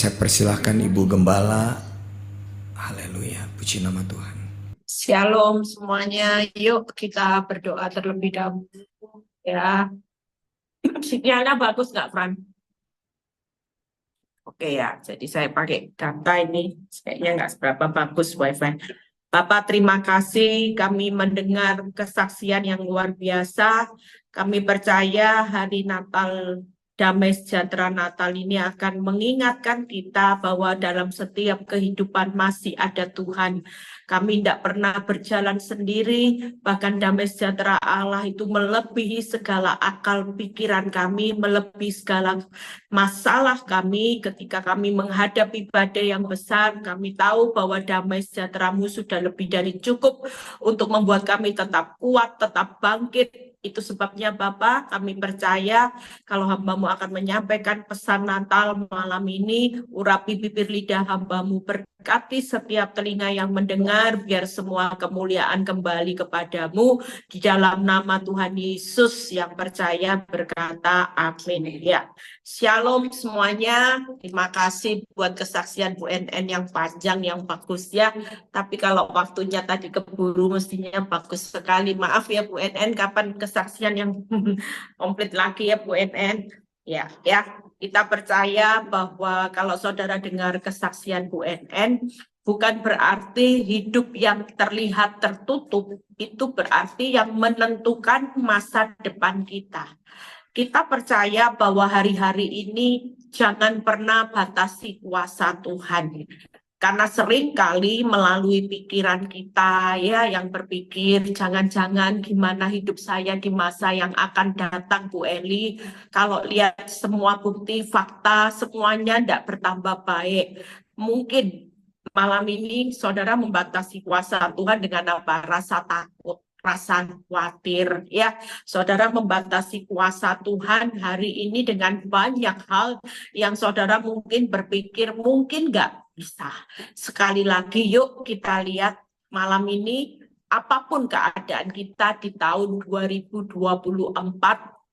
Saya persilahkan Ibu Gembala. Haleluya, puji nama Tuhan. Shalom semuanya, yuk kita berdoa terlebih dahulu ya. Sinyalnya bagus nggak, Fran? Oke ya, jadi saya pakai data ini, kayaknya nggak seberapa bagus wifi. Bapak, terima kasih kami mendengar kesaksian yang luar biasa. Kami percaya hari Natal Damai Sejahtera Natal ini akan mengingatkan kita bahwa dalam setiap kehidupan masih ada Tuhan. Kami tidak pernah berjalan sendiri, bahkan damai sejahtera Allah itu melebihi segala akal pikiran kami, melebihi segala masalah kami ketika kami menghadapi badai yang besar. Kami tahu bahwa damai sejahtera-Mu sudah lebih dari cukup untuk membuat kami tetap kuat, tetap bangkit. Itu sebabnya Bapak, kami percaya kalau hamba-Mu akan menyampaikan pesan Natal malam ini, urapi bibir lidah hamba-Mu, berkati setiap telinga yang mendengar, biar semua kemuliaan kembali kepadamu. Di dalam nama Tuhan Yesus yang percaya berkata amin. Ya, Shalom semuanya. Terima kasih buat kesaksian Bu NN yang panjang, yang bagus ya. Tapi kalau waktunya tadi keburu, mestinya bagus sekali. Maaf ya Bu NN, kapan kesaksian yang komplit lagi ya Bu NN? Ya, kita percaya bahwa kalau saudara dengar kesaksian Bu NN, bukan berarti hidup yang terlihat tertutup, itu berarti yang menentukan masa depan kita. Kita percaya bahwa hari-hari ini jangan pernah batasi kuasa Tuhan. Karena sering kali melalui pikiran kita ya yang berpikir jangan-jangan gimana hidup saya di masa yang akan datang Bu Eli. Kalau lihat semua bukti, fakta, semuanya tidak bertambah baik. Mungkin malam ini saudara membatasi kuasa Tuhan dengan apa? Rasa takut, rasa khawatir ya. Saudara membatasi kuasa Tuhan hari ini dengan banyak hal yang saudara mungkin berpikir mungkin nggak bisa. Sekali lagi yuk kita lihat malam ini apapun keadaan kita di tahun 2024,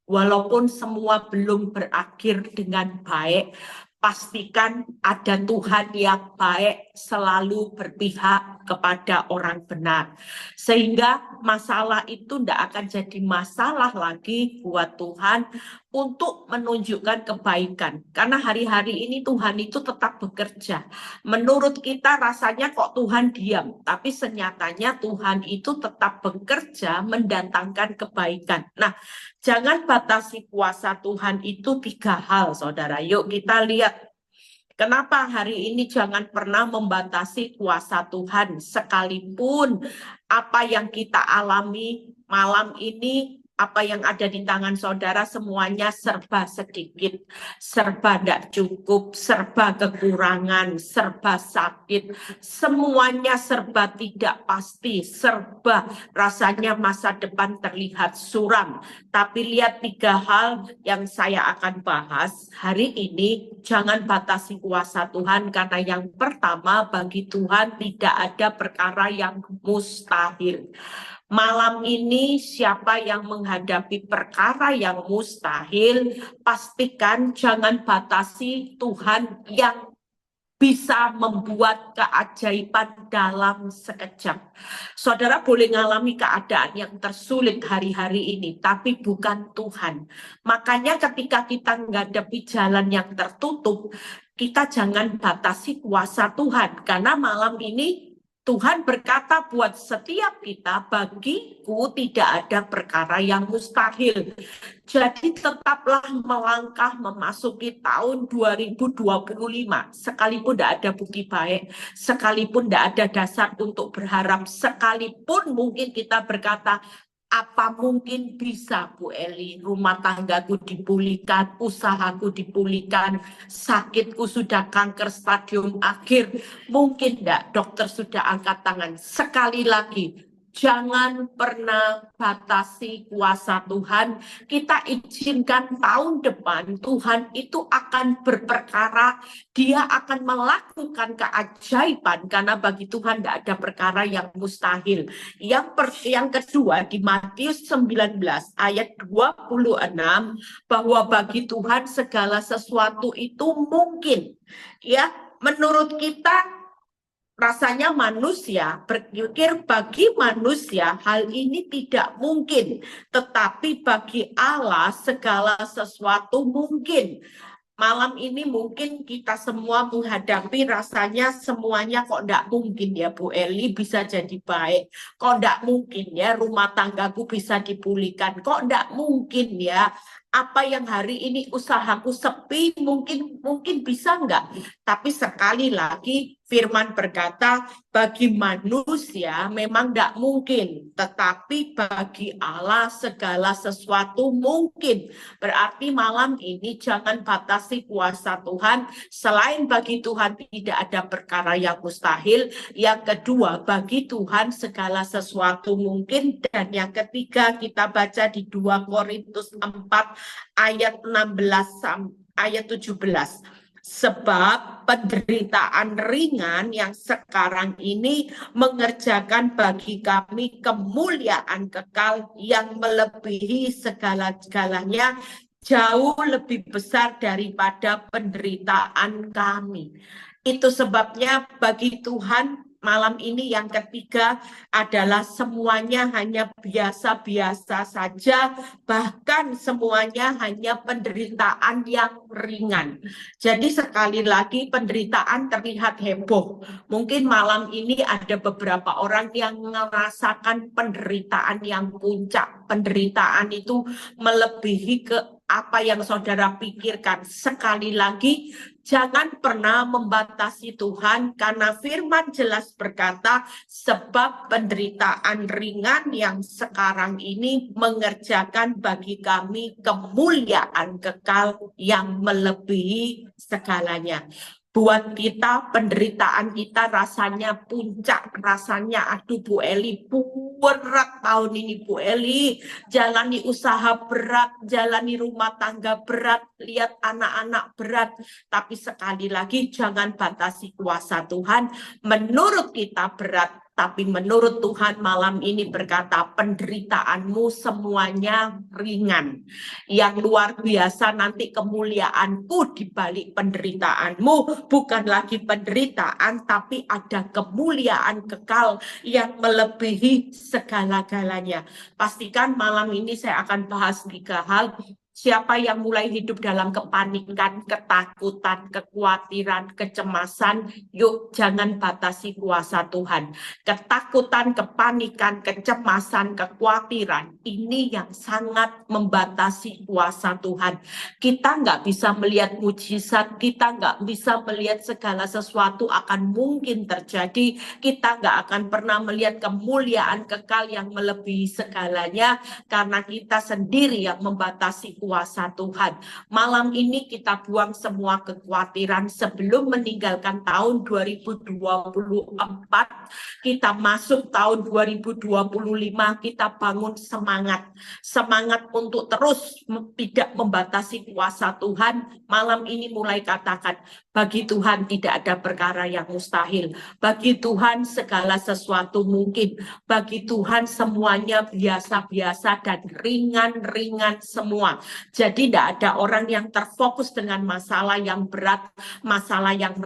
walaupun semua belum berakhir dengan baik, pastikan ada Tuhan yang baik selalu berpihak kepada orang benar. Sehingga masalah itu tidak akan jadi masalah lagi buat Tuhan untuk menunjukkan kebaikan. Karena hari-hari ini Tuhan itu tetap bekerja. Menurut kita rasanya kok Tuhan diam, tapi senyatanya Tuhan itu tetap bekerja mendatangkan kebaikan. Nah, jangan batasi kuasa Tuhan itu 3 hal, saudara. Yuk kita lihat. Kenapa hari ini jangan pernah membatasi kuasa Tuhan, sekalipun apa yang kita alami malam ini, apa yang ada di tangan saudara semuanya serba sedikit, serba tidak cukup, serba kekurangan, serba sakit, semuanya serba tidak pasti, serba rasanya masa depan terlihat suram. Tapi lihat 3 hal yang saya akan bahas hari ini. Jangan batasi kuasa Tuhan, karena yang pertama, bagi Tuhan tidak ada perkara yang mustahil. Malam ini siapa yang menghadapi perkara yang mustahil, pastikan jangan batasi Tuhan yang bisa membuat keajaiban dalam sekejap. Saudara boleh mengalami keadaan yang tersulit hari-hari ini, tapi bukan Tuhan. Makanya ketika kita menghadapi jalan yang tertutup, kita jangan batasi kuasa Tuhan. Karena malam ini Tuhan berkata buat setiap kita, bagiku tidak ada perkara yang mustahil. Jadi tetaplah melangkah memasuki tahun 2025. Sekalipun tidak ada bukti baik, sekalipun tidak ada dasar untuk berharap, sekalipun mungkin kita berkata, apa mungkin bisa Bu Eli, rumah tanggaku dipulihkan, usahaku dipulihkan, sakitku sudah kanker stadium akhir, mungkin tidak, dokter sudah angkat tangan. Sekali lagi, Jangan pernah batasi kuasa Tuhan. Kita izinkan tahun depan Tuhan itu akan berperkara, dia akan melakukan keajaiban karena bagi Tuhan tidak ada perkara yang mustahil. Yang kedua di Matius 19 ayat 26 bahwa bagi Tuhan segala sesuatu itu mungkin. Ya, menurut kita rasanya manusia berpikir bagi manusia hal ini tidak mungkin, tetapi bagi Allah segala sesuatu mungkin. Malam ini mungkin kita semua menghadapi rasanya semuanya kok enggak mungkin ya Bu Eli bisa jadi baik. Kok enggak mungkin ya rumah tanggaku bisa dipulihkan. Kok enggak mungkin ya apa yang hari ini usahaku sepi mungkin bisa enggak. Tapi sekali lagi firman berkata bagi manusia memang enggak mungkin. Tetapi bagi Allah segala sesuatu mungkin. Berarti malam ini jangan batasi kuasa Tuhan. Selain bagi Tuhan tidak ada perkara yang mustahil. Yang kedua, bagi Tuhan segala sesuatu mungkin. Dan yang ketiga kita baca di 2 Korintus 4 ayat 16 ayat 17. Sebab penderitaan ringan yang sekarang ini mengerjakan bagi kami kemuliaan kekal yang melebihi segala-galanya, jauh lebih besar daripada penderitaan kami. Itu sebabnya bagi Tuhan malam ini yang ketiga adalah semuanya hanya biasa-biasa saja, bahkan semuanya hanya penderitaan yang ringan. Jadi sekali lagi penderitaan terlihat heboh. Mungkin malam ini ada beberapa orang yang merasakan penderitaan yang puncak. Penderitaan itu melebihi ke apa yang saudara pikirkan. Sekali lagi, jangan pernah membatasi Tuhan karena firman jelas berkata sebab penderitaan ringan yang sekarang ini mengerjakan bagi kami kemuliaan kekal yang melebihi segalanya. Buat kita penderitaan kita rasanya puncak, rasanya aduh Bu Eli berat tahun ini Bu Eli, jalani usaha berat, jalani rumah tangga berat, lihat anak-anak berat. Tapi sekali lagi jangan batasi kuasa Tuhan. Menurut kita berat, tapi menurut Tuhan malam ini berkata penderitaanmu semuanya ringan. Yang luar biasa nanti kemuliaanku di balik penderitaanmu bukan lagi penderitaan tapi ada kemuliaan kekal yang melebihi segala-galanya. Pastikan malam ini saya akan bahas 3 hal. Siapa yang mulai hidup dalam kepanikan, ketakutan, kekhawatiran, kecemasan, yuk jangan batasi kuasa Tuhan. Ketakutan, kepanikan, kecemasan, kekhawatiran, ini yang sangat membatasi kuasa Tuhan. Kita nggak bisa melihat mujizat, kita nggak bisa melihat segala sesuatu akan mungkin terjadi, kita nggak akan pernah melihat kemuliaan kekal yang melebihi segalanya, karena kita sendiri yang membatasi kuasa Tuhan. Malam ini kita buang semua kekhawatiran sebelum meninggalkan tahun 2024, kita masuk tahun 2025, kita bangun semangat untuk terus tidak membatasi kuasa Tuhan. Malam ini mulai katakan, bagi Tuhan tidak ada perkara yang mustahil, bagi Tuhan segala sesuatu mungkin, bagi Tuhan semuanya biasa-biasa dan ringan-ringan semua. Jadi tidak ada orang yang terfokus dengan masalah yang berat, masalah yang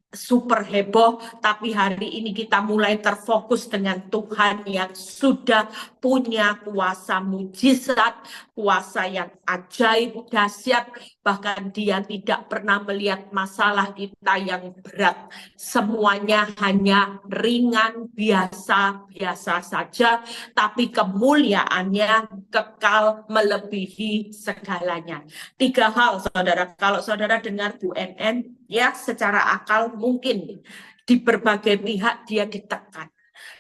super heboh, tapi hari ini kita mulai terfokus dengan Tuhan yang sudah punya kuasa mujizat, kuasa yang ajaib, dahsyat, bahkan dia tidak pernah melihat masalah kita yang berat. Semuanya hanya ringan, biasa-biasa saja, tapi kemuliaannya kekal melebihi segalanya. 3 hal, saudara. Kalau saudara dengar Bu NN, ya secara akal mungkin di berbagai pihak dia ditekan.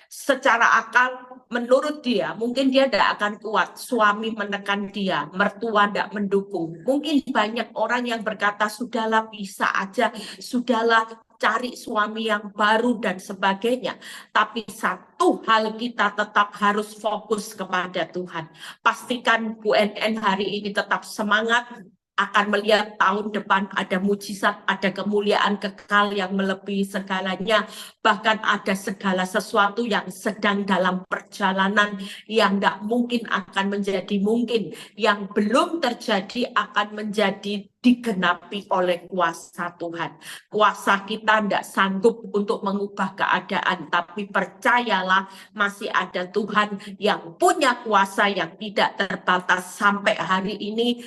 Secara akal menurut dia mungkin dia tidak akan kuat, suami menekan dia, mertua tidak mendukung. Mungkin banyak orang yang berkata sudahlah bisa aja, sudahlah cari suami yang baru dan sebagainya. Tapi satu hal kita tetap harus fokus kepada Tuhan. Pastikan UNN hari ini tetap semangat, akan melihat tahun depan ada mujizat, ada kemuliaan kekal yang melebihi segalanya. Bahkan ada segala sesuatu yang sedang dalam perjalanan yang tidak mungkin akan menjadi mungkin. Yang belum terjadi akan menjadi digenapi oleh kuasa Tuhan. Kuasa kita tidak sanggup untuk mengubah keadaan, tapi percayalah masih ada Tuhan yang punya kuasa yang tidak terbatas. Sampai hari ini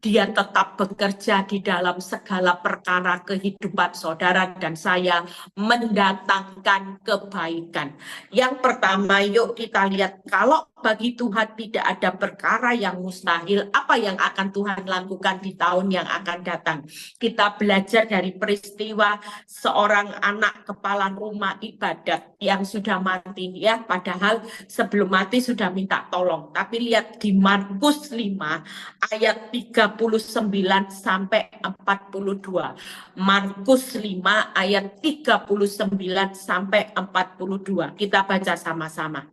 Dia tetap bekerja di dalam segala perkara kehidupan saudara dan saya, mendatangkan kebaikan. Yang pertama, yuk kita lihat, kalau bagi Tuhan tidak ada perkara yang mustahil, apa yang akan Tuhan lakukan di tahun yang akan datang? Kita belajar dari peristiwa seorang anak kepala rumah ibadat yang sudah mati, ya, padahal sebelum mati sudah minta tolong. Tapi lihat di Markus 5 ayat 39 sampai 42. Markus 5 ayat 39 sampai 42. Kita baca sama-sama.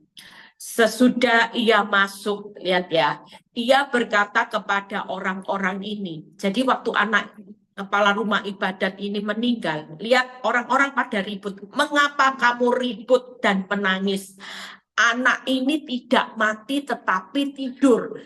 Sesudah ia masuk, lihat ya, ia berkata kepada orang-orang ini. Jadi waktu anak kepala rumah ibadat ini meninggal, lihat orang-orang pada ribut. Mengapa kamu ribut dan menangis? Anak ini tidak mati tetapi tidur.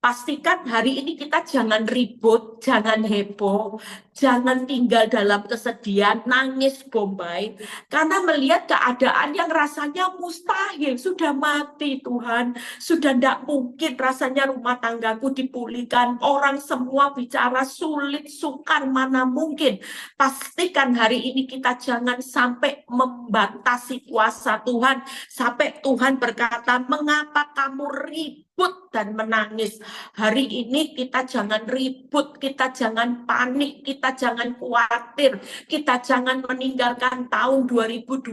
Pastikan hari ini kita jangan ribut, jangan heboh, jangan tinggal dalam kesedihan, nangis bombay, karena melihat keadaan yang rasanya mustahil, sudah mati Tuhan, sudah tidak mungkin rasanya rumah tanggaku dipulihkan, orang semua bicara sulit, sukar, mana mungkin. Pastikan hari ini kita jangan sampai membatasi kuasa Tuhan, sampai Tuhan berkata, mengapa kamu ribut dan menangis? Hari ini kita jangan ribut, kita jangan panik, kita jangan khawatir, kita jangan meninggalkan tahun 2024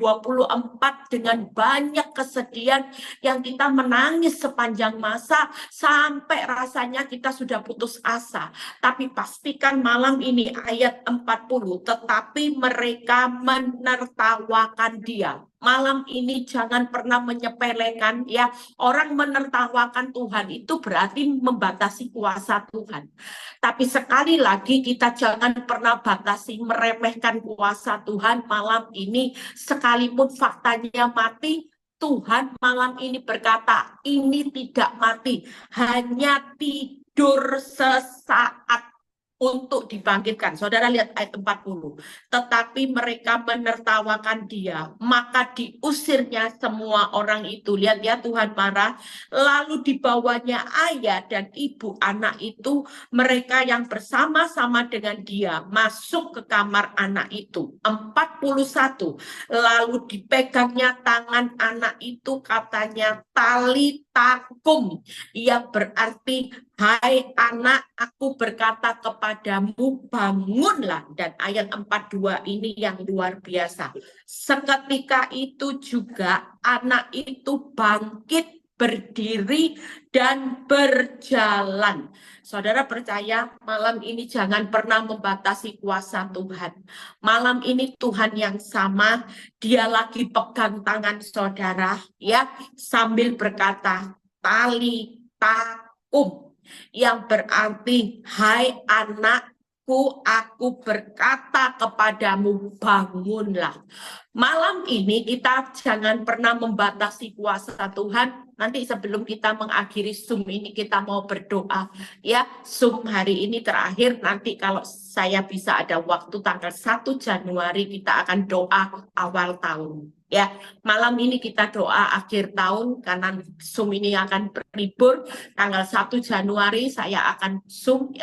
dengan banyak kesedihan yang kita menangis sepanjang masa sampai rasanya kita sudah putus asa. Tapi pastikan malam ini ayat 40, tetapi mereka menertawakan dia. Malam ini jangan pernah menyepelekan, ya, orang menertawakan Tuhan itu berarti membatasi kuasa Tuhan. Tapi sekali lagi kita jangan pernah batasi, meremehkan kuasa Tuhan malam ini. Sekalipun faktanya mati, Tuhan malam ini berkata, ini tidak mati, hanya tidur sesaat untuk dibangkitkan. Saudara lihat ayat 40. Tetapi mereka menertawakan dia, maka diusirnya semua orang itu. Lihat ya, Tuhan marah. Lalu dibawanya ayah dan ibu anak itu, mereka yang bersama-sama dengan dia, masuk ke kamar anak itu. 41. Lalu dipegangnya tangan anak itu, katanya talitakum, yang berarti, hai anak, aku berkata kepadamu, bangunlah. Dan ayat 42 ini yang luar biasa. Seketika itu juga anak itu bangkit, berdiri, dan berjalan. Saudara percaya, malam ini jangan pernah membatasi kuasa Tuhan. Malam ini Tuhan yang sama, dia lagi pegang tangan saudara, ya, sambil berkata, talitakum, yang berarti, hai anakku, aku berkata kepadamu, bangunlah. Malam ini kita jangan pernah membatasi kuasa Tuhan. Nanti sebelum kita mengakhiri Zoom ini, kita mau berdoa, ya. Zoom hari ini terakhir, nanti kalau saya bisa ada waktu tanggal 1 Januari kita akan doa awal tahun. Ya, malam ini kita doa akhir tahun karena Zoom ini akan berlibur. Tanggal 1 Januari saya akan Zoom,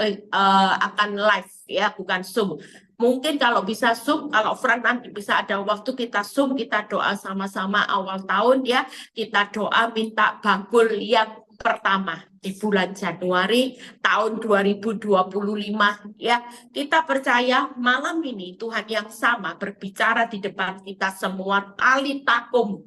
akan live, ya, bukan Zoom. Mungkin kalau bisa Zoom, kalau Frank nanti bisa ada waktu kita Zoom, kita doa sama-sama awal tahun, ya. Kita doa minta bagul yang pertama di bulan Januari tahun 2025, ya. Kita percaya malam ini Tuhan yang sama berbicara di depan kita semua, talitakum,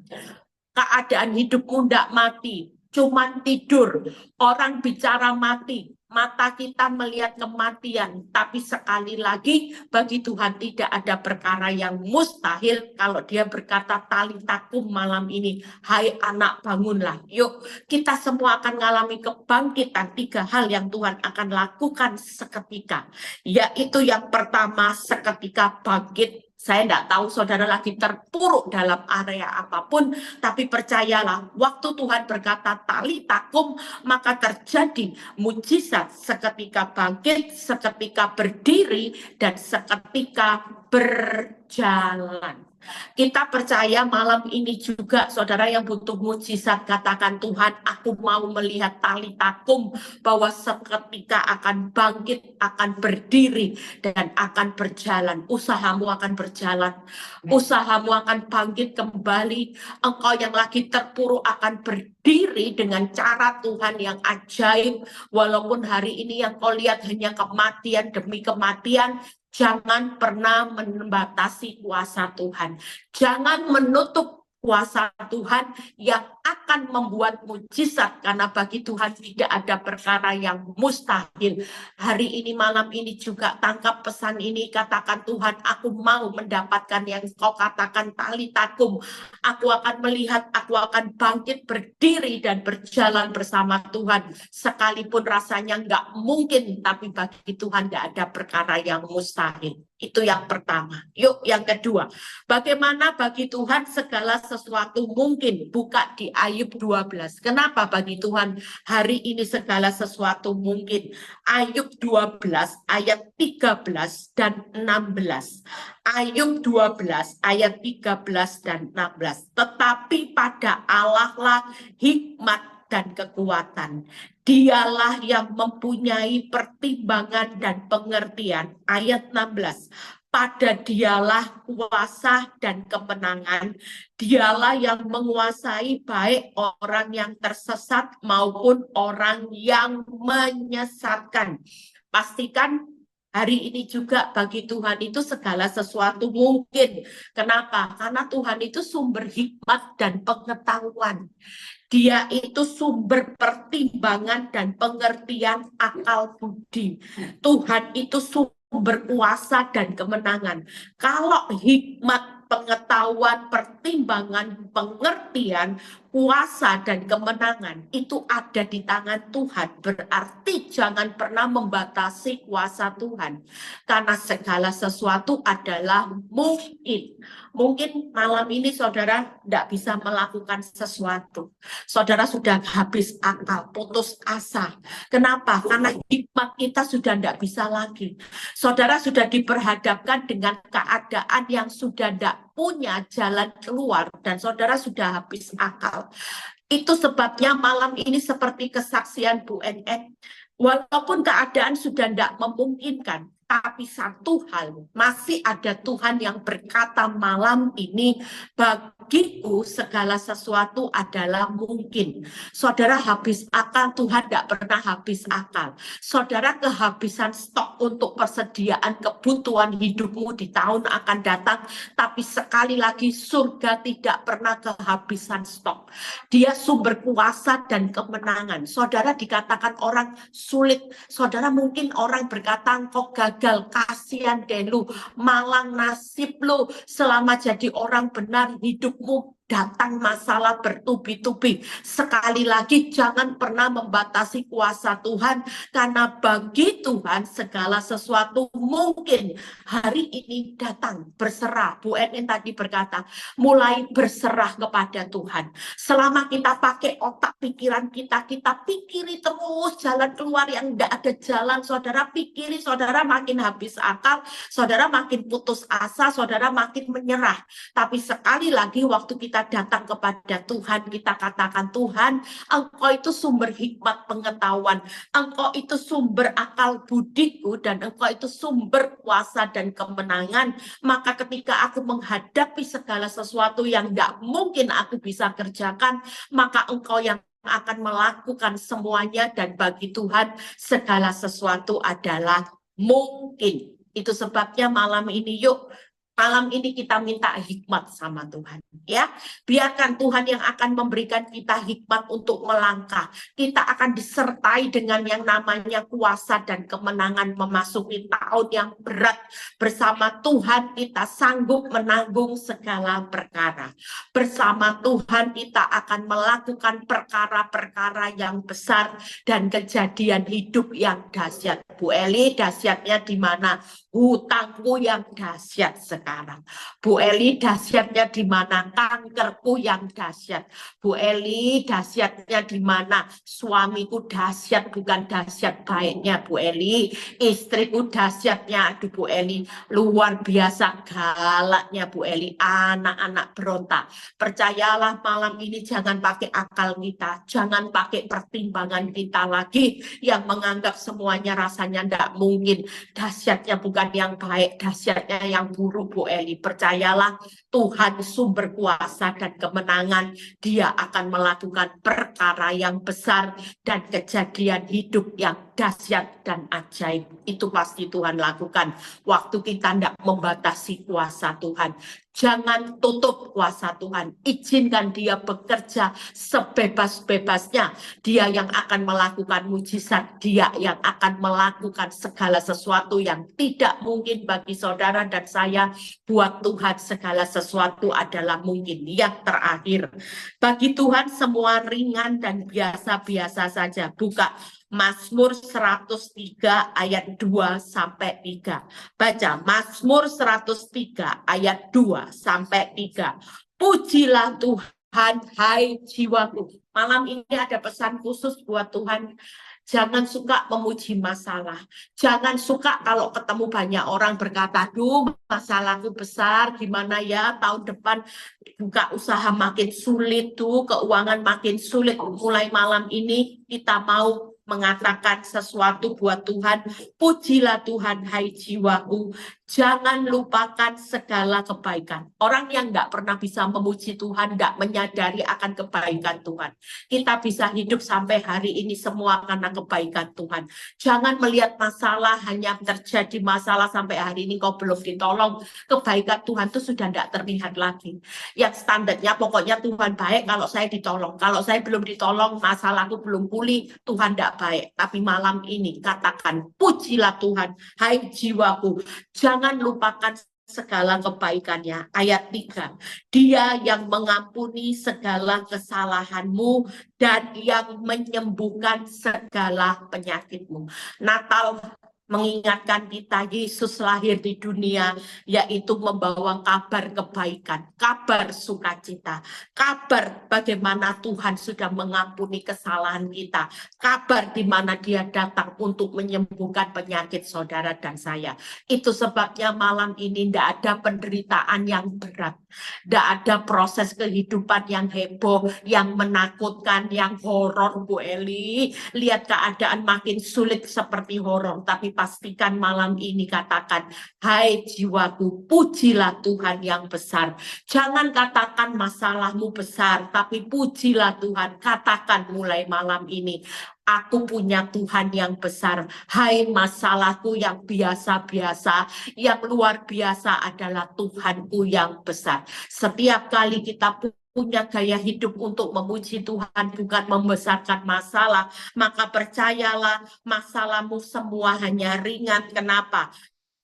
keadaan hidupmu tidak mati, cuman tidur. Orang bicara mati, mata kita melihat kematian, tapi sekali lagi bagi Tuhan tidak ada perkara yang mustahil. Kalau dia berkata talitakum malam ini, hai anak bangunlah. Yuk, kita semua akan mengalami kebangkitan. 3 hal yang Tuhan akan lakukan seketika, yaitu yang pertama, seketika bangkit. Saya tidak tahu saudara lagi terpuruk dalam area apapun, tapi percayalah, waktu Tuhan berkata talitakum, maka terjadi mujizat seketika bangkit, seketika berdiri, dan seketika berjalan. Kita percaya malam ini juga saudara yang butuh mujizat, katakan Tuhan, aku mau melihat talitakum, bahwa seketika akan bangkit, akan berdiri, dan akan berjalan. Usahamu akan berjalan, usahamu akan bangkit kembali. Engkau yang lagi terpuruk akan berdiri dengan cara Tuhan yang ajaib. Walaupun hari ini yang kau lihat hanya kematian demi kematian, jangan pernah membatasi kuasa Tuhan. Jangan menutup kuasa Tuhan yang akan membuat mujizat, karena bagi Tuhan tidak ada perkara yang mustahil. Hari ini, malam ini juga tangkap pesan ini, katakan Tuhan, aku mau mendapatkan yang kau katakan talitakum. Aku akan melihat, aku akan bangkit, berdiri, dan berjalan bersama Tuhan. Sekalipun rasanya nggak mungkin, tapi bagi Tuhan nggak ada perkara yang mustahil. Itu yang pertama. Yuk, yang kedua. Bagaimana bagi Tuhan segala sesuatu mungkin? Buka di Ayub 12. Kenapa bagi Tuhan hari ini segala sesuatu mungkin? Ayub 12 ayat 13 dan 16. Ayub 12 ayat 13 dan 16. Tetapi pada Allah lah hikmat dan kekuatan. Dialah yang mempunyai pertimbangan dan pengertian. Ayat 16. Pada dialah kuasa dan kemenangan. Dialah yang menguasai baik orang yang tersesat maupun orang yang menyesatkan. Pastikan hari ini juga bagi Tuhan itu segala sesuatu mungkin. Kenapa? Karena Tuhan itu sumber hikmat dan pengetahuan. Dia itu sumber pertimbangan dan pengertian akal budi. Tuhan itu sumber kuasa dan kemenangan. Kalau hikmat, pengetahuan, pertimbangan, pengertian, kuasa, dan kemenangan itu ada di tangan Tuhan, berarti jangan pernah membatasi kuasa Tuhan. Karena segala sesuatu adalah mungkin. Mungkin malam ini saudara tidak bisa melakukan sesuatu. Saudara sudah habis akal, putus asa. Kenapa? Karena hikmat kita sudah tidak bisa lagi. Saudara sudah diperhadapkan dengan keadaan yang sudah tidak punya jalan keluar dan saudara sudah habis akal. Itu sebabnya malam ini seperti kesaksian Bu NN. Walaupun keadaan sudah tidak memungkinkan, tapi satu hal, masih ada Tuhan yang berkata malam ini, bagiku segala sesuatu adalah mungkin. Saudara habis akal, Tuhan tidak pernah habis akal. Saudara kehabisan stok untuk persediaan kebutuhan hidupmu di tahun akan datang, tapi sekali lagi surga tidak pernah kehabisan stok. Dia sumber kuasa dan kemenangan. Saudara dikatakan orang sulit, saudara mungkin orang berkata kok gagal, kasihan deh lu, malang nasib lu, selama jadi orang benar hidupmu datang masalah bertubi-tubi. Sekali lagi jangan pernah membatasi kuasa Tuhan, karena bagi Tuhan segala sesuatu mungkin. Hari ini datang berserah. Bu NN tadi berkata, mulai berserah kepada Tuhan. Selama kita pakai otak pikiran kita pikiri terus jalan keluar yang tidak ada jalan, saudara pikiri, saudara makin habis akal, saudara makin putus asa, saudara makin menyerah. Tapi sekali lagi waktu kita datang kepada Tuhan, kita katakan, Tuhan, Engkau itu sumber hikmat pengetahuan, Engkau itu sumber akal budiku, dan Engkau itu sumber kuasa dan kemenangan. Maka ketika aku menghadapi segala sesuatu yang tidak mungkin aku bisa kerjakan, maka Engkau yang akan melakukan semuanya, dan bagi Tuhan segala sesuatu adalah mungkin. Itu sebabnya malam ini yuk Malam ini kita minta hikmat sama Tuhan, ya. Biarkan Tuhan yang akan memberikan kita hikmat untuk melangkah. Kita akan disertai dengan yang namanya kuasa dan kemenangan memasuki tahun yang berat. Bersama Tuhan kita sanggup menanggung segala perkara. Bersama Tuhan kita akan melakukan perkara-perkara yang besar dan kejadian hidup yang dahsyat. Bu Eli, dahsyatnya di mana? Hutangku yang dahsyat sekarang. Bu Eli, dahsyatnya di mana? Kankerku yang dahsyat. Bu Eli, dahsyatnya di mana? Suamiku dahsyat, bukan dahsyat baiknya Bu Eli. Istriku dahsyatnya, aduh Bu Eli, luar biasa galaknya Bu Eli. Anak-anak berontak. Percayalah malam ini jangan pakai akal kita, jangan pakai pertimbangan kita lagi yang menganggap semuanya rasanya tidak mungkin. Dahsyatnya bukan yang baik, dahsyatnya yang buruk Bu Eli. Percayalah Tuhan sumber kuasa dan kemenangan. Dia akan melakukan perkara yang besar dan kejadian hidup yang dahsyat dan ajaib. Itu pasti Tuhan lakukan. Waktu kita tidak membatasi kuasa Tuhan. Jangan tutup kuasa Tuhan. Izinkan dia bekerja sebebas-bebasnya. Dia yang akan melakukan mujizat. Dia yang akan melakukan segala sesuatu yang tidak mungkin bagi saudara dan saya. Buat Tuhan segala sesuatu adalah mungkin. Yang terakhir, bagi Tuhan semua ringan dan biasa-biasa saja. Buka Mazmur 103 ayat 2 sampai 3. Baca Mazmur 103 ayat 2 sampai 3. Pujilah Tuhan, hai jiwaku. Malam ini ada pesan khusus buat Tuhan. Jangan suka memuji masalah. Jangan suka kalau ketemu banyak orang berkata, duh masalahku besar, gimana ya tahun depan buka usaha makin sulit tuh, keuangan makin sulit. Mulai malam ini kita mau mengatakan sesuatu buat Tuhan. Pujilah Tuhan, hai jiwaku. Jangan lupakan segala kebaikan. Orang yang nggak pernah bisa memuji Tuhan, nggak menyadari akan kebaikan Tuhan. Kita bisa hidup sampai hari ini semua karena kebaikan Tuhan. Jangan melihat masalah, hanya terjadi masalah sampai hari ini kau belum ditolong. Kebaikan Tuhan itu sudah nggak terlihat lagi. Yang standarnya pokoknya Tuhan baik kalau saya ditolong. Kalau saya belum ditolong, masalahku belum pulih, Tuhan nggak baik. Tapi malam ini katakan, pujilah Tuhan, hai jiwaku. Jangan lupakan segala kebaikannya. Ayat 3. Dia yang mengampuni segala kesalahanmu dan yang menyembuhkan segala penyakitmu. Natal mengingatkan kita Yesus lahir di dunia, yaitu membawa kabar kebaikan, kabar sukacita, kabar bagaimana Tuhan sudah mengampuni kesalahan kita, kabar di mana dia datang untuk menyembuhkan penyakit saudara dan saya. Itu sebabnya malam ini tidak ada penderitaan yang berat, tidak ada proses kehidupan yang heboh, yang menakutkan, yang horor Bu Eli. Lihat keadaan makin sulit seperti horor, tapi pastikan malam ini katakan, hai jiwaku, pujilah Tuhan yang besar. Jangan katakan masalahmu besar, tapi pujilah Tuhan. Katakan mulai malam ini, aku punya Tuhan yang besar. Hai masalahku yang biasa-biasa, yang luar biasa adalah Tuhanku yang besar. Setiap kali kita punya gaya hidup untuk memuji Tuhan, bukan membesarkan masalah, maka percayalah masalahmu semua hanya ringan. Kenapa?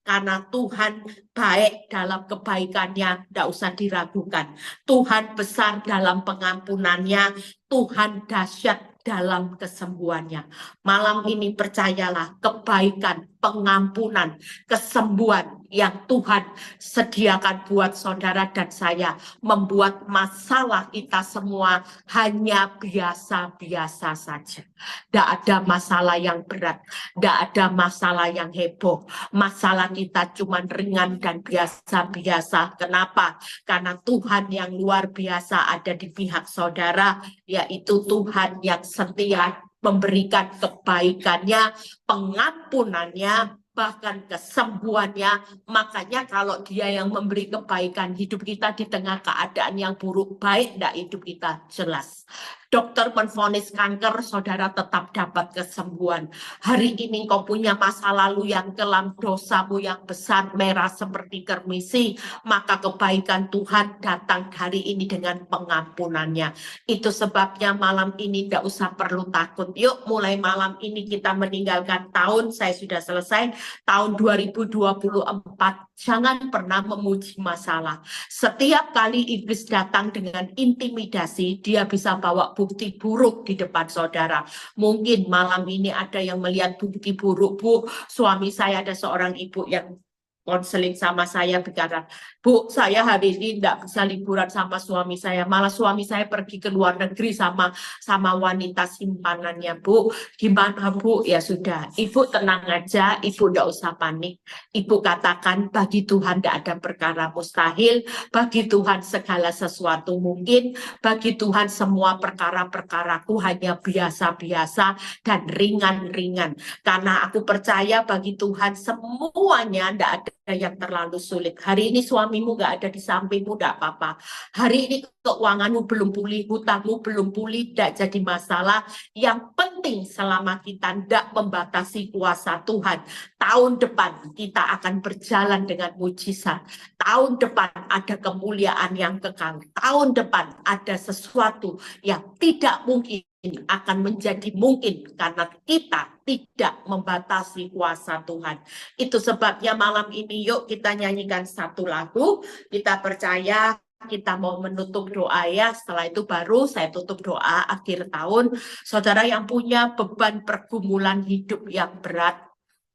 Karena Tuhan baik dalam kebaikannya, tidak usah diragukan. Tuhan besar dalam pengampunannya, Tuhan dahsyat dalam kesembuhannya. Malam ini percayalah kebaikan, pengampunan, kesembuhan yang Tuhan sediakan buat saudara dan saya membuat masalah kita semua hanya biasa-biasa saja. Tidak ada masalah yang berat, tidak ada masalah yang heboh. Masalah kita cuma ringan dan biasa-biasa. Kenapa? Karena Tuhan yang luar biasa ada di pihak saudara, yaitu Tuhan yang setia memberikan kebaikannya, pengampunannya, bahkan kesembuhannya. Makanya kalau dia yang memberi kebaikan, hidup kita di tengah keadaan yang buruk, baik enggak hidup kita? Jelas. Dokter menvonis kanker, saudara tetap dapat kesembuhan. Hari ini kau punya masa lalu yang kelam, dosamu yang besar, merah seperti kermisi, maka kebaikan Tuhan datang hari ini dengan pengampunannya. Itu sebabnya malam ini tidak usah perlu takut. Yuk mulai malam ini kita meninggalkan tahun, saya sudah selesai, tahun 2024. Jangan pernah memuji masalah. Setiap kali iblis datang dengan intimidasi, dia bisa bawa bukti buruk di depan saudara. Mungkin malam ini ada yang melihat bukti buruk, Bu. Suami saya, ada seorang ibu yang konseling sama saya, bicara, Bu, saya hari ini tidak bisa liburan sama suami saya, malah suami saya pergi ke luar negeri sama wanita simpanannya, Bu. Gimana, Bu? Ya sudah, Ibu tenang aja, Ibu tidak usah panik. Ibu katakan, bagi Tuhan tidak ada perkara mustahil, bagi Tuhan segala sesuatu mungkin, bagi Tuhan semua perkara-perkaraku hanya biasa-biasa dan ringan-ringan. Karena aku percaya bagi Tuhan semuanya tidak ada yang terlalu sulit. Hari ini suamimu nggak ada di sampingmu, tidak apa-apa. Hari ini keuanganmu belum pulih, hutangmu belum pulih, tidak jadi masalah. Yang penting selama kita tidak membatasi kuasa Tuhan, tahun depan kita akan berjalan dengan mujizat. Tahun depan ada kemuliaan yang kekal. Tahun depan ada sesuatu yang tidak mungkin akan menjadi mungkin karena kita tidak membatasi kuasa Tuhan. Itu sebabnya malam ini yuk kita nyanyikan satu lagu. Kita percaya kita mau menutup doa ya. Setelah itu baru saya tutup doa akhir tahun. Saudara yang punya beban pergumulan hidup yang berat,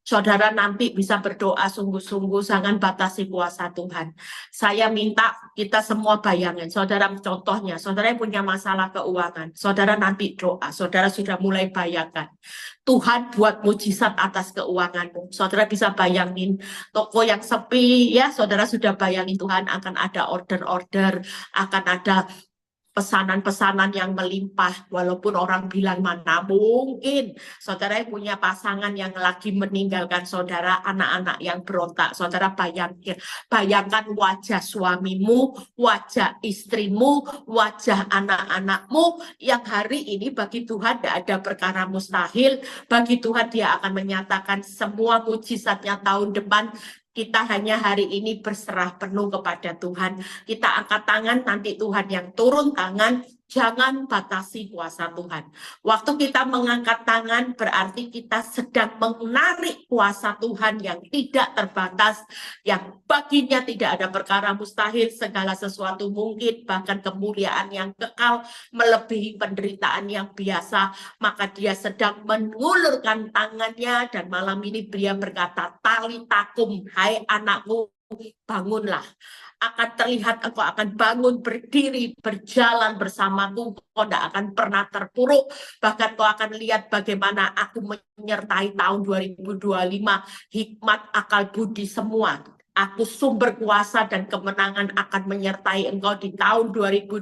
saudara nanti bisa berdoa sungguh-sungguh, jangan batasi kuasa Tuhan. Saya minta kita semua bayangin, saudara contohnya, saudara yang punya masalah keuangan, saudara nanti doa, saudara sudah mulai bayangkan. Tuhan buat mujizat atas keuanganmu. Saudara bisa bayangin toko yang sepi, ya saudara sudah bayangin Tuhan akan ada order-order, akan ada pesanan-pesanan yang melimpah, walaupun orang bilang mana mungkin. Saudara yang punya pasangan yang lagi meninggalkan saudara, anak-anak yang berontak, saudara bayangkan wajah suamimu, wajah istrimu, wajah anak-anakmu yang hari ini bagi Tuhan tidak ada perkara mustahil. Bagi Tuhan dia akan menyatakan semua mujizatnya tahun depan. Kita hanya hari ini berserah penuh kepada Tuhan. Kita angkat tangan, nanti Tuhan yang turun tangan. Jangan batasi kuasa Tuhan. Waktu kita mengangkat tangan berarti kita sedang menarik kuasa Tuhan yang tidak terbatas, yang baginya tidak ada perkara mustahil, segala sesuatu mungkin, bahkan kemuliaan yang kekal melebihi penderitaan yang biasa. Maka dia sedang mengulurkan tangannya dan malam ini dia berkata, talitakum, hai anakku, bangunlah. Akan terlihat engkau akan bangun, berdiri, berjalan bersamaku, kau tidak akan pernah terpuruk, bahkan kau akan lihat bagaimana aku menyertai tahun 2025, hikmat, akal, budi semua. Aku sumber kuasa dan kemenangan akan menyertai engkau di tahun 2025,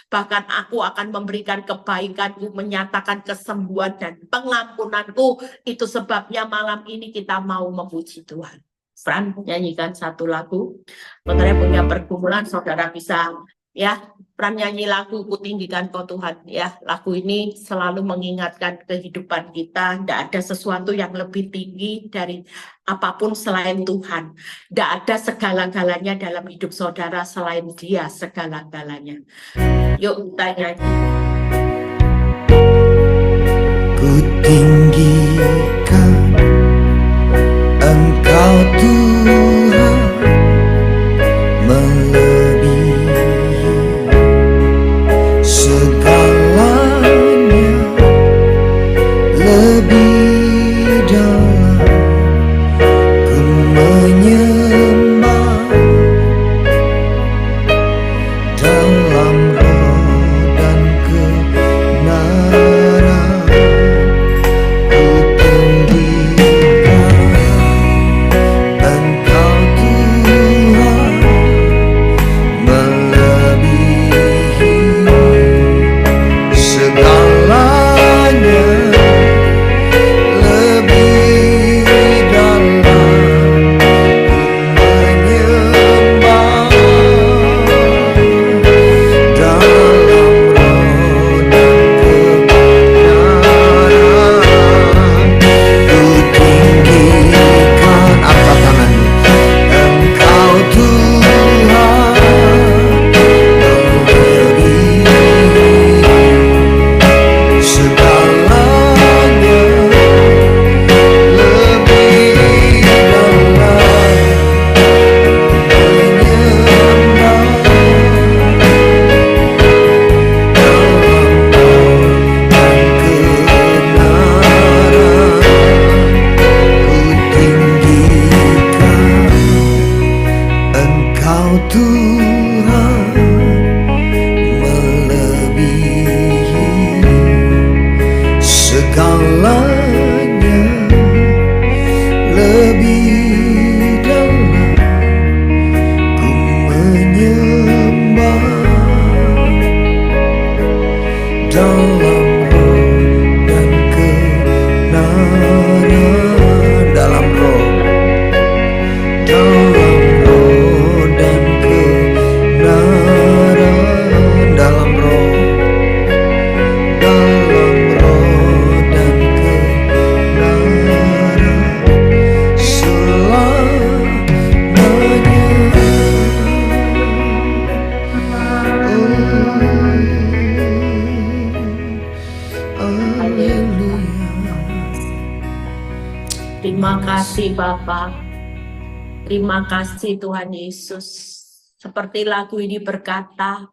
bahkan aku akan memberikan kebaikanku, menyatakan kesembuhan dan pengampunanku. Itu sebabnya malam ini kita mau memuji Tuhan. Fran, nyanyikan satu lagu. Saudara punya pergumulan, saudara bisa ya, Fran nyanyi lagu Ku Tinggikan Kau Tuhan ya. Lagu ini selalu mengingatkan kehidupan kita, tidak ada sesuatu yang lebih tinggi dari apapun selain Tuhan. Tidak ada segala-galanya dalam hidup saudara selain Dia segala-galanya. Yuk kita nyanyi. Ku tinggikan Engkau Tuhan melebihi segalanya, lebih dalam ku menyembah dalam roh dan kebenaran. dalam roh dan kebenaran, dalam roh dan kebenaran, dalam roh dan kebenaran selamanya. Terima kasih Bapa. Terima kasih Tuhan Yesus. Seperti lagu ini berkata,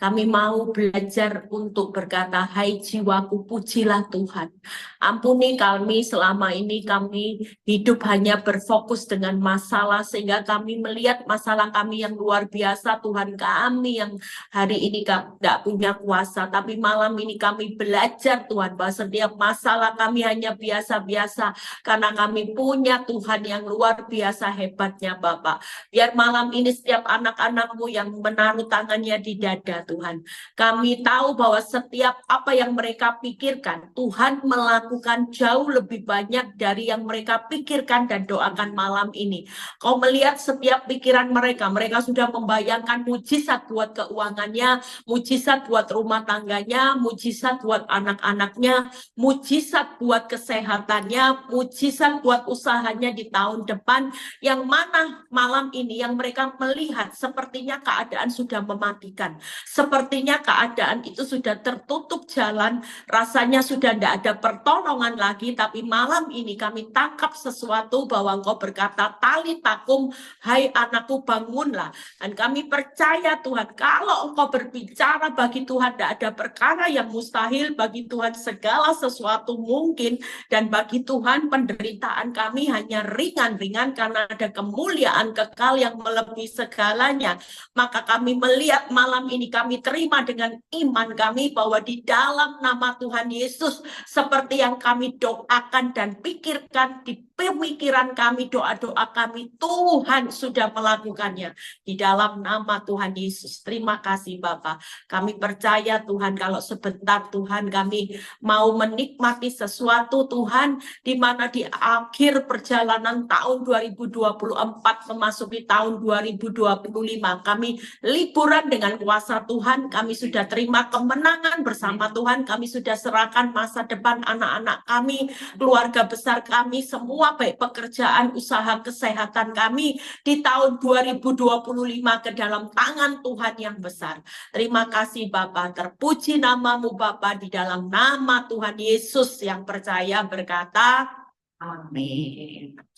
kami mau belajar untuk berkata, hai jiwaku pujilah Tuhan. Ampuni kami selama ini kami hidup hanya berfokus dengan masalah sehingga kami melihat masalah kami yang luar biasa. Tuhan kami yang hari ini tidak punya kuasa. Tapi malam ini kami belajar Tuhan bahwa setiap masalah kami hanya biasa-biasa. Karena kami punya Tuhan yang luar biasa hebatnya Bapak. Biar malam ini setiap anak-anak-Mu yang menaruh tangannya di dada Tuhan. Kami tahu bahwa setiap apa yang mereka pikirkan, Tuhan melakukan jauh lebih banyak dari yang mereka pikirkan dan doakan malam ini. Kau melihat setiap pikiran mereka, mereka sudah membayangkan mujizat buat keuangannya, mujizat buat rumah tangganya, mujizat buat anak-anaknya, mujizat buat kesehatannya, mujizat buat usahanya di tahun depan, yang mana malam ini yang mereka melihat sepertinya keadaan sudah mematikan. Sepertinya keadaan itu sudah tertutup jalan, rasanya sudah tidak ada pertolongan lagi, tapi malam ini kami tangkap sesuatu bahwa Engkau berkata, tali takum, hai anakku bangunlah. Dan kami percaya Tuhan, kalau Engkau berbicara bagi Tuhan tidak ada perkara yang mustahil, bagi Tuhan segala sesuatu mungkin, dan bagi Tuhan penderitaan kami hanya ringan-ringan karena ada kemuliaan kekal yang melebihi segalanya. Maka kami melihat malam ini kami terima dengan iman kami bahwa di dalam nama Tuhan Yesus seperti yang kami doakan dan pikirkan di pemikiran kami, doa-doa kami, Tuhan sudah melakukannya di dalam nama Tuhan Yesus. Terima kasih Bapak. Kami percaya Tuhan kalau sebentar Tuhan kami mau menikmati sesuatu Tuhan di mana di akhir perjalanan tahun 2024 memasuki tahun 2025 kami liburan dengan kuasa Tuhan, kami sudah terima kemenangan bersama Tuhan, kami sudah serahkan masa depan anak-anak kami, keluarga besar kami, semua baik pekerjaan, usaha, kesehatan kami di tahun 2025 ke dalam tangan Tuhan yang besar. Terima kasih Bapa, terpuji namamu Bapa, di dalam nama Tuhan Yesus yang percaya berkata, amin.